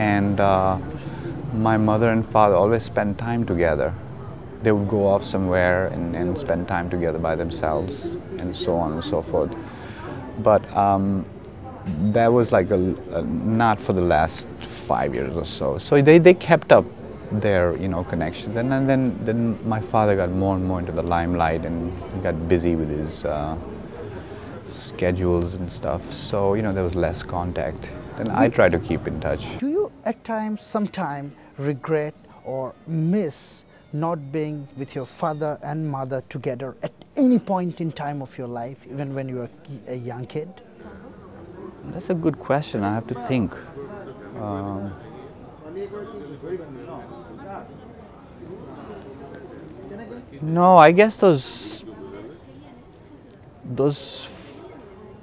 and my mother and father always spent time together. They would go off somewhere and spend time together by themselves, and so on and so forth. But that was like not for the last 5 years or so. So they kept up their connections, and then my father got more and more into the limelight, and he got busy with his schedules and stuff. So there was less contact. Then I try to keep in touch. Do you at times, sometime, regret or miss not being with your father and mother together at any point in time of your life, even when you were a young kid? That's a good question. I have to think. No, I guess those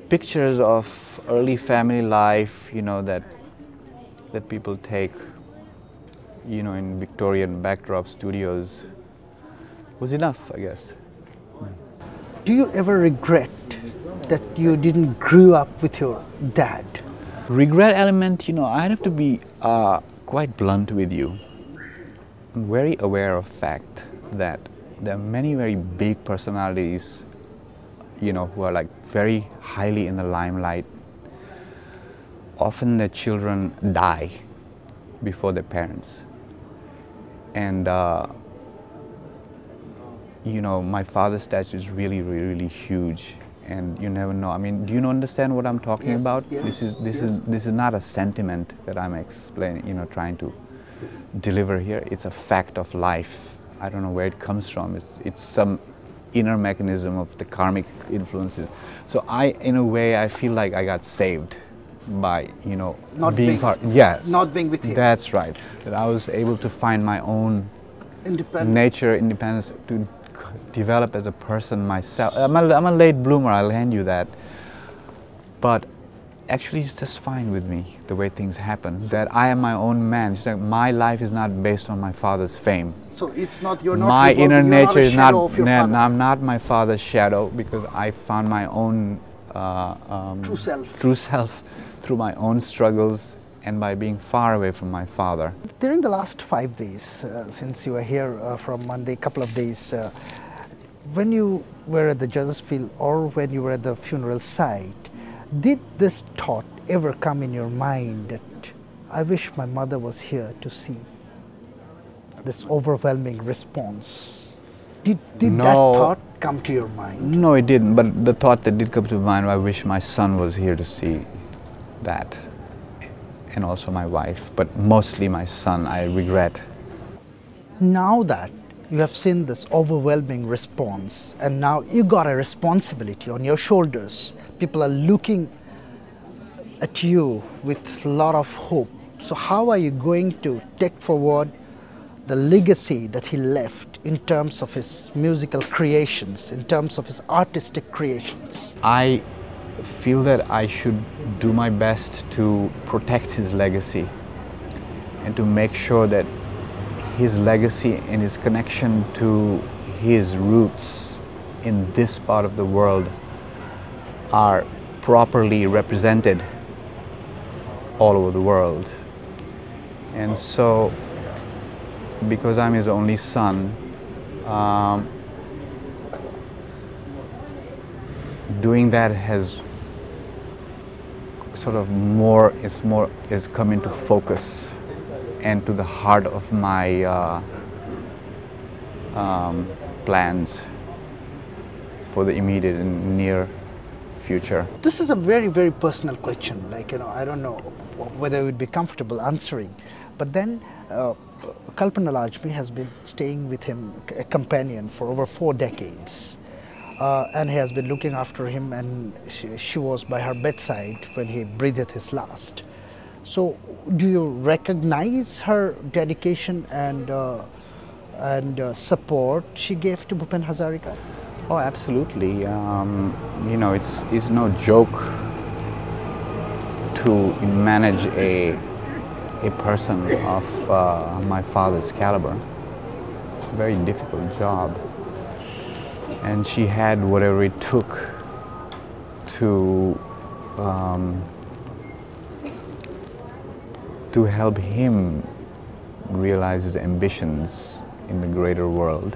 pictures of early family life, that people take, in Victorian backdrop studios, was enough, I guess. Do you ever regret that you didn't grow up with your dad? Regret element, I have to be quite blunt with you. I'm very aware of fact that there are many very big personalities, who are like very highly in the limelight. Often their children die before their parents. And my father's statue is really, really, really huge, and you never know. I mean, do you understand what I'm talking about? Yes, this is not a sentiment that I'm explaining, trying to deliver here. It's a fact of life. I don't know where it comes from. It's some inner mechanism of the karmic influences. So in a way, I feel like I got saved by, Not being far. Yes. Not being with him. That's right. That I was able to find my own nature, independence, to develop as a person myself. I'm a late bloomer, I'll hand you that. But actually it's just fine with me, the way things happen. That I am my own man. It's like my life is not based on my father's fame. So it's not, you're not my inner nature is not, I'm not my father's shadow, because I found my own true self through my own struggles and by being far away from my father. During the last 5 days, since you were here from Monday, couple of days, when you were at the judge's field or when you were at the funeral site, did this thought ever come in your mind that I wish my mother was here to see this overwhelming response? Did No. that thought come to your mind? No, it didn't, but the thought that did come to mind, I wish my son was here to see that, and also my wife, but mostly my son. I regret. Now that you have seen this overwhelming response, and now you got a responsibility on your shoulders, people are looking at you with a lot of hope. So how are you going to take forward the legacy that he left in terms of his musical creations, in terms of his artistic creations? I feel that I should do my best to protect his legacy and to make sure that his legacy and his connection to his roots in this part of the world are properly represented all over the world. And so, because I'm his only son, doing that has sort of is come into focus and to the heart of my plans for the immediate and near future. This is a very, very personal question. Like, I don't know whether you would be comfortable answering. But then Kalpana Lajmi has been staying with him, a companion, for over 4 decades. And he has been looking after him, and she was by her bedside when he breathed his last. So, do you recognize her dedication and support she gave to Bhupen Hazarika? Oh, absolutely. It's no joke to manage a person of my father's caliber. It's a very difficult job. And she had whatever it took to to help him realize his ambitions in the greater world.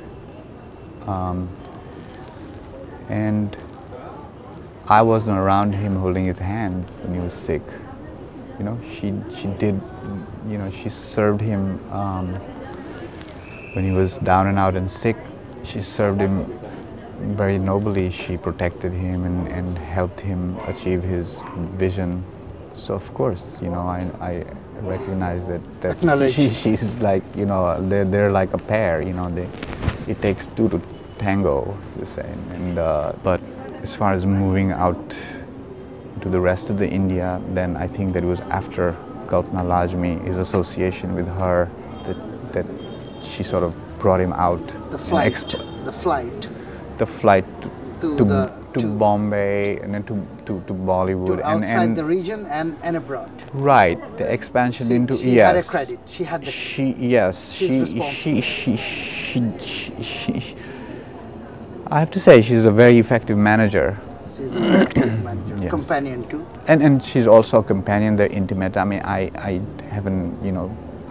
And I wasn't around him holding his hand when he was sick. You know, she did, you know, she served him when he was down and out and sick. She served him very nobly. She protected him and helped him achieve his vision. So of course, you know, I recognize that she's like, you know, they're like a pair. You know, it takes two to tango, as they say. And but as far as moving out to the rest of the India, then I think that it was after Kalpana Lajmi, his association with her, that she sort of brought him out. The flight to Bombay and then to Bollywood to outside the region and abroad. Right, the expansion into she had a credit. She had the I have to say she's a very effective manager. She's a very effective manager. Yes. Companion too. And she's also a companion. They're intimate. I mean, I haven't, you know,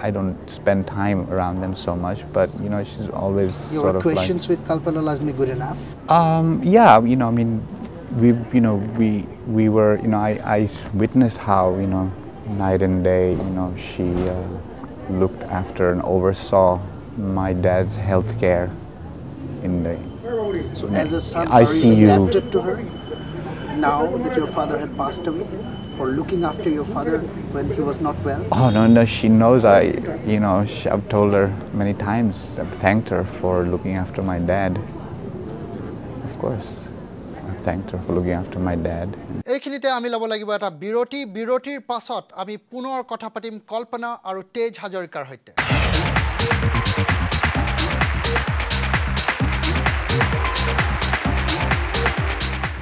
I don't spend time around them so much, but you know, she's always Your questions with Kalpana Lajmi good enough? Yeah, you know, I mean, we were, you know, I witnessed how, you know, night and day, you know, she looked after and oversaw my dad's health care in the. So as a son, I are see you you adapted to her now that your father had passed away? For looking after your father when he was not well? Oh no, she knows. You know, I've told her many times. I've thanked her for looking after my dad. Of course, I've thanked her for looking after my dad. এইখিনিতে আমি লব লাগিব এটা বিৰতিৰ পাছত আমি পুনৰ কথা পাতিম কল্পনা আৰু তেজ হাজৰিকাৰ সৈতে।